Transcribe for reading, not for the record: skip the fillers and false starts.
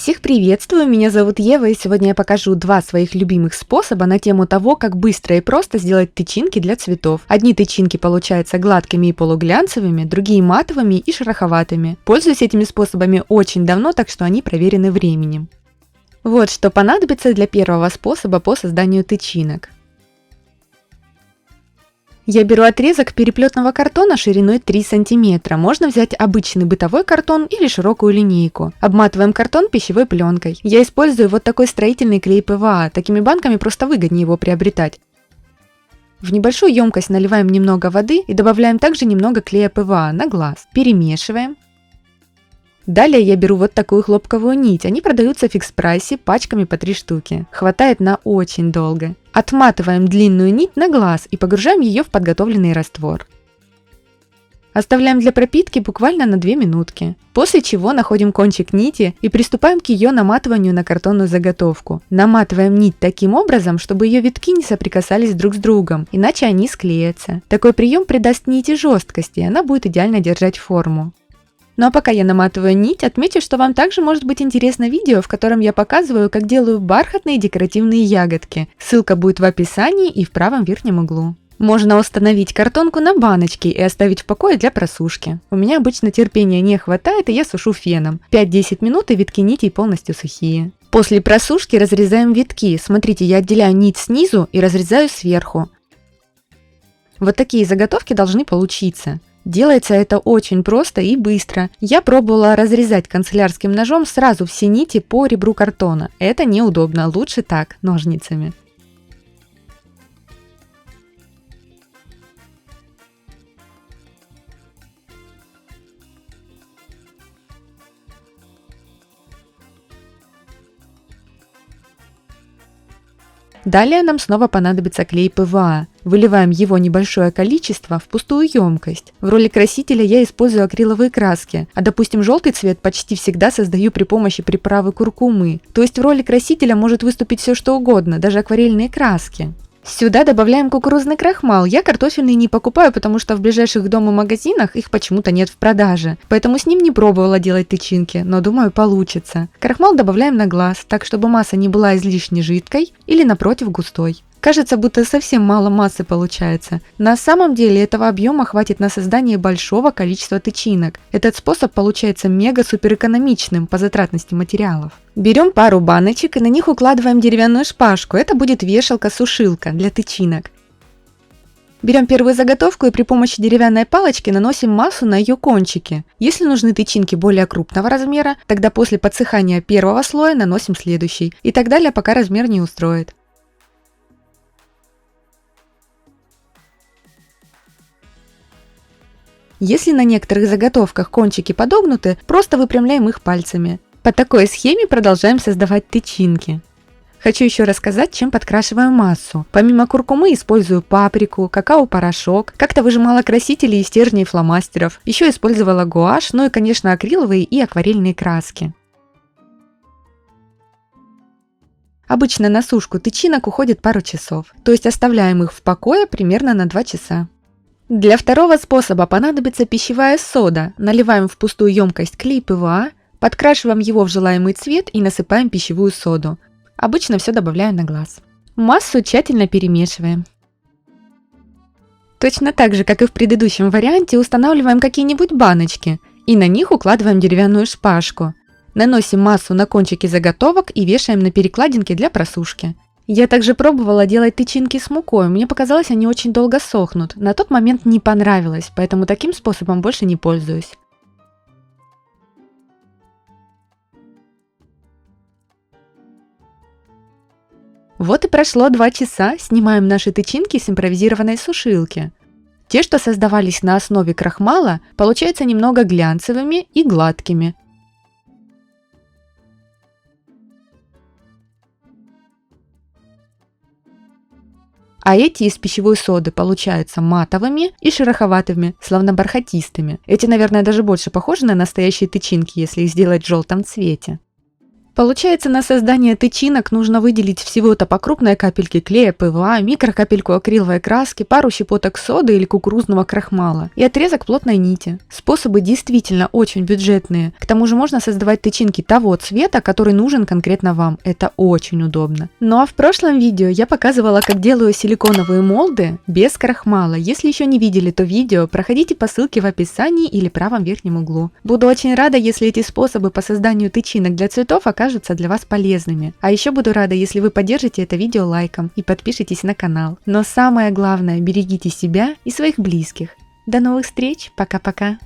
Всех приветствую, меня зовут Ева, и сегодня я покажу два своих любимых способа на тему того, как быстро и просто сделать тычинки для цветов. Одни тычинки получаются гладкими и полуглянцевыми, другие матовыми и шероховатыми. Пользуюсь этими способами очень давно, так что они проверены временем. Вот что понадобится для первого способа по созданию тычинок. Я беру отрезок переплетного картона шириной 3 см. Можно взять обычный бытовой картон или широкую линейку. Обматываем картон пищевой пленкой. Я использую вот такой строительный клей ПВА. Такими банками просто выгоднее его приобретать. В небольшую емкость наливаем немного воды и добавляем также немного клея ПВА на глаз. Перемешиваем. Далее я беру вот такую хлопковую нить. Они продаются в фикс-прайсе пачками по 3 штуки. Хватает на очень долго. Отматываем длинную нить на глаз и погружаем ее в подготовленный раствор. Оставляем для пропитки буквально на 2 минутки. После чего находим кончик нити и приступаем к ее наматыванию на картонную заготовку. Наматываем нить таким образом, чтобы ее витки не соприкасались друг с другом, иначе они склеятся. Такой прием придаст нити жесткости, и она будет идеально держать форму. Ну а пока я наматываю нить, отмечу, что вам также может быть интересно видео, в котором я показываю, как делаю бархатные декоративные ягодки. Ссылка будет в описании и в правом верхнем углу. Можно установить картонку на баночке и оставить в покое для просушки. У меня обычно терпения не хватает, и я сушу феном. 5-10 минут, и витки нитей полностью сухие. После просушки разрезаем витки. Смотрите, я отделяю нить снизу и разрезаю сверху. Вот такие заготовки должны получиться. Делается это очень просто и быстро. Я пробовала разрезать канцелярским ножом сразу все нити по ребру картона. Это неудобно, лучше так, ножницами. Далее нам снова понадобится клей ПВА. Выливаем его небольшое количество в пустую емкость. В роли красителя я использую акриловые краски, а допустим желтый цвет почти всегда создаю при помощи приправы куркумы. То есть в роли красителя может выступить все что угодно, даже акварельные краски. Сюда добавляем кукурузный крахмал. Я картофельный не покупаю, потому что в ближайших к дому магазинах их почему-то нет в продаже. Поэтому с ним не пробовала делать тычинки, но думаю, получится. Крахмал добавляем на глаз, так чтобы масса не была излишне жидкой или напротив густой. Кажется, будто совсем мало массы получается. На самом деле этого объема хватит на создание большого количества тычинок. Этот способ получается мега-супер экономичным по затратности материалов. Берем пару баночек и на них укладываем деревянную шпажку. Это будет вешалка-сушилка для тычинок. Берем первую заготовку и при помощи деревянной палочки наносим массу на ее кончики. Если нужны тычинки более крупного размера, тогда после подсыхания первого слоя наносим следующий. И так далее, пока размер не устроит. Если на некоторых заготовках кончики подогнуты, просто выпрямляем их пальцами. По такой схеме продолжаем создавать тычинки. Хочу еще рассказать, чем подкрашиваю массу. Помимо куркумы использую паприку, какао-порошок, как-то выжимала красители из стержней фломастеров, еще использовала гуашь, ну и, конечно, акриловые и акварельные краски. Обычно на сушку тычинок уходит пару часов, то есть оставляем их в покое примерно на 2 часа. Для второго способа понадобится пищевая сода. Наливаем в пустую емкость клей ПВА, подкрашиваем его в желаемый цвет и насыпаем пищевую соду. Обычно все добавляю на глаз. Массу тщательно перемешиваем. Точно так же, как и в предыдущем варианте, устанавливаем какие-нибудь баночки и на них укладываем деревянную шпажку. Наносим массу на кончики заготовок и вешаем на перекладинки для просушки. Я также пробовала делать тычинки с мукой, мне показалось, они очень долго сохнут. На тот момент не понравилось, поэтому таким способом больше не пользуюсь. Вот и прошло 2 часа, снимаем наши тычинки с импровизированной сушилки. Те, что создавались на основе крахмала, получаются немного глянцевыми и гладкими. А эти из пищевой соды получаются матовыми и шероховатыми, словно бархатистыми. Эти, наверное, даже больше похожи на настоящие тычинки, если их сделать в желтом цвете. Получается, на создание тычинок нужно выделить всего-то по крупной капельке клея ПВА, микрокапельку акриловой краски, пару щепоток соды или кукурузного крахмала и отрезок плотной нити. Способы действительно очень бюджетные. К тому же можно создавать тычинки того цвета, который нужен конкретно вам. Это очень удобно. Ну а в прошлом видео я показывала, как делаю силиконовые молды без крахмала. Если еще не видели то видео, проходите по ссылке в описании или правом верхнем углу. Буду очень рада, если эти способы по созданию тычинок для цветов окажутся для вас полезными. А еще буду рада, если вы поддержите это видео лайком и подпишитесь на канал. Но самое главное, берегите себя и своих близких. До новых встреч, пока-пока!